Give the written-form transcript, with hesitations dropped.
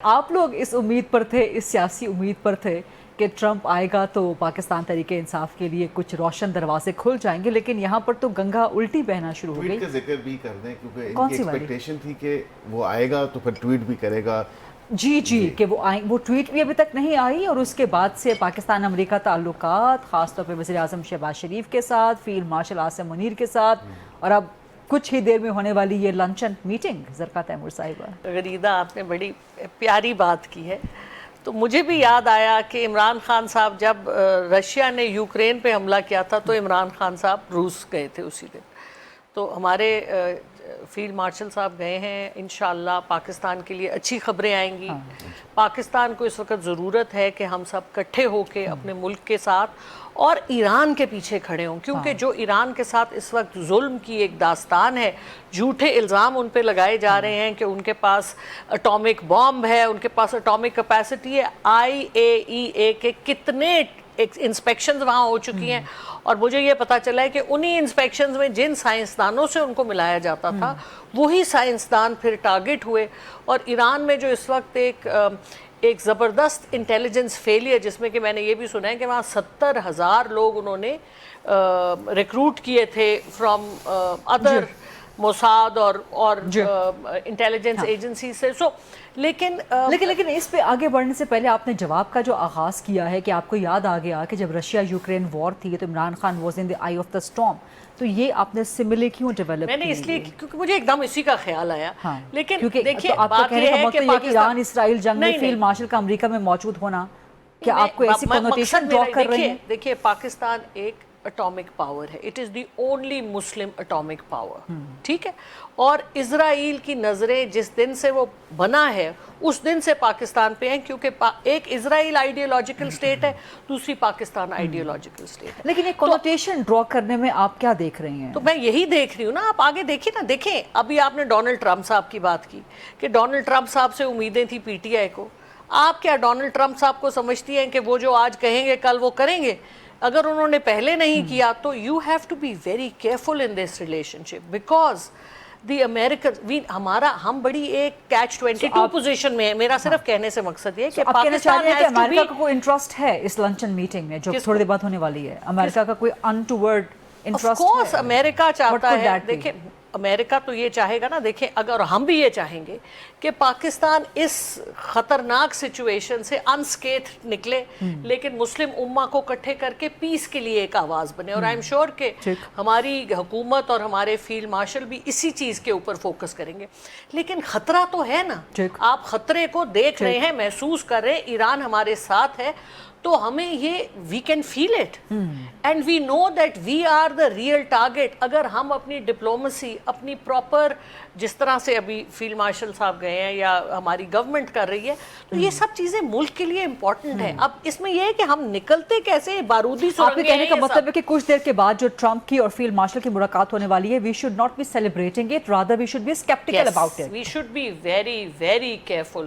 آپ لوگ اس امید پر تھے، اس سیاسی امید پر تھے کہ ٹرمپ آئے گا تو پاکستان تحریک انصاف کے لیے کچھ روشن دروازے کھل جائیں گے، لیکن یہاں پر تو گنگا الٹی بہنا شروع ہو گئی۔ ٹویٹ کا ذکر بھی کر دیں کیونکہ کون ان کی سی والی؟ ایکسپیکٹیشن تھی کہ وہ آئے گا تو پھر ٹویٹ بھی کرے گا۔ جی کہ وہ ٹویٹ بھی ابھی تک نہیں آئی، اور اس کے بعد سے پاکستان امریکہ تعلقات خاص طور پہ وزیر اعظم شہباز شریف کے ساتھ، فیلڈ مارشل عاصم منیر کے ساتھ، اور اب کچھ ہی دیر میں ہونے والی یہ لنچن میٹنگ۔ زرقا تیمور صاحبہ، غریدہ آپ نے بڑی پیاری بات کی ہے، تو مجھے بھی یاد آیا کہ عمران خان صاحب جب رشیا نے یوکرین پہ حملہ کیا تھا تو عمران خان صاحب روس گئے تھے اسی دن، تو ہمارے فیلڈ مارشل صاحب گئے ہیں۔ انشاءاللہ پاکستان کے لیے اچھی خبریں آئیں گی۔ پاکستان کو اس وقت ضرورت ہے کہ ہم سب اکٹھے ہو کے اپنے ملک کے ساتھ اور ایران کے پیچھے کھڑے ہوں، کیونکہ جو ایران کے ساتھ اس وقت ظلم کی ایک داستان ہے، جھوٹے الزام ان پہ لگائے جا رہے ہیں کہ ان کے پاس اٹامک بامب ہے، ان کے پاس اٹامک کیپیسٹی ہے۔ IAEA کے کتنے انسپیکشنز وہاں ہو چکی ہیں، اور مجھے یہ پتا چلا ہے کہ انہی انسپیکشنز میں جن سائنسدانوں سے ان کو ملایا جاتا تھا وہی سائنسدان پھر ٹارگٹ ہوئے، اور ایران میں جو اس وقت ایک زبردست انٹیلیجنس فیلئر، جس میں کہ میں نے یہ بھی سنا ہے کہ وہاں 70,000 لوگ انہوں نے ریکروٹ کیے تھے فرام ادر موساد اور انٹیلیجنس ایجنسی سے۔ لیکن اس پہ آگے بڑھنے سے پہلے آپ نے جواب کا جو آغاز کیا ہے کہ آپ کو یاد آ گیا کہ جب رشیا یوکرین وار تھی تو Imran Khan was in the I of the storm, تو یہ آپ نے سملے کیوں ڈیولپ میں نے اس لیے کیونکہ مجھے ایک دم اسی کا خیال آیا۔ لیکن دیکھیے آپ کا کہنے کا مطلب یہ کہ ایران اسرائیل جنگ میں نہیں، فیلڈ مارشل کا امریکہ میں موجود ہونا، کیا آپ کو ایسی کنوٹیشن ڈرا کر رہے ہیں؟ دیکھیے پاکستان ایک اٹامک پاور ہے، it is the only Muslim atomic power, ٹھیک ہے، اور اسرائیل کی نظریں جس دن سے وہ بنا ہے اس دن سے پاکستان پہ ہیں، کیونکہ ایک اسرائیل آئیڈیولوجیکل سٹیٹ ہے، دوسری پاکستان آئیڈیولوجیکل سٹیٹ ہے۔ لیکن یہ کنوٹیشن ڈرا کرنے میں آپ کیا دیکھ رہی ہیں؟ تو میں یہی دیکھ رہی ہوں نا، آپ آگے دیکھیں نا، دیکھیں ابھی آپ نے ڈونلڈ ٹرمپ صاحب کی بات کی کہ ڈونلڈ ٹرمپ صاحب سے امیدیں تھی PTI کو۔ آپ کیا ڈونلڈ ٹرمپ صاحب کو سمجھتی ہیں کہ وہ جو آج کہیں گے کل وہ کریں گے؟ اگر انہوں نے پہلے نہیں کیا تو you have to be very careful in this relationship, because the American ہم بڑی ایک کیچ 22 پوزیشن میں ہے۔ میرا صرف کہنے سے مقصد یہ ہے کہ آپ کہنا چاہ رہے ہیں کہ امریکہ کا پاکستان کوئی انٹرسٹ ہے اس لنچن میٹنگ میں جو تھوڑی دیر بعد ہونے والی ہے؟ امریکہ کا کوئی انٹورڈ انٹرسٹ ہے؟ آف کورس امریکہ چاہتا could ہے، that be? دیکھیں امریکہ تو یہ چاہے گا نا، دیکھیں اگر ہم بھی یہ چاہیں گے کہ پاکستان اس خطرناک سچویشن سے انسکیتھ نکلے، لیکن مسلم امہ کو اکٹھے کر کے پیس کے لیے ایک آواز بنے، اور آئی ایم شیور کہ ہماری حکومت اور ہمارے فیلڈ مارشل بھی اسی چیز کے اوپر فوکس کریں گے۔ لیکن خطرہ تو ہے نا، آپ خطرے کو دیکھ رہے ہیں، محسوس کر رہے ہیں، ایران ہمارے ساتھ ہے، تو ہمیں یہ we can feel it and we know that we are the real target. اگر ہم اپنی ڈپلومسی، اپنی پراپر، جس طرح سے ابھی فیلڈ مارشل صاحب گئے ہیں یا ہماری گورنمنٹ کر رہی ہے، تو یہ سب چیزیں ملک کے لیے امپورٹنٹ ہے۔ اب اس میں یہ ہے کہ ہم نکلتے کیسے، بارودی آپ کے سرنگیں کہنے کا ہیں مطلب ہے کہ کچھ دیر کے بعد جو ٹرمپ کی اور فیلڈ مارشل کی ملاقات ہونے والی ہے، we should not be celebrating it, rather we should be skeptical about it. We should be very, very careful.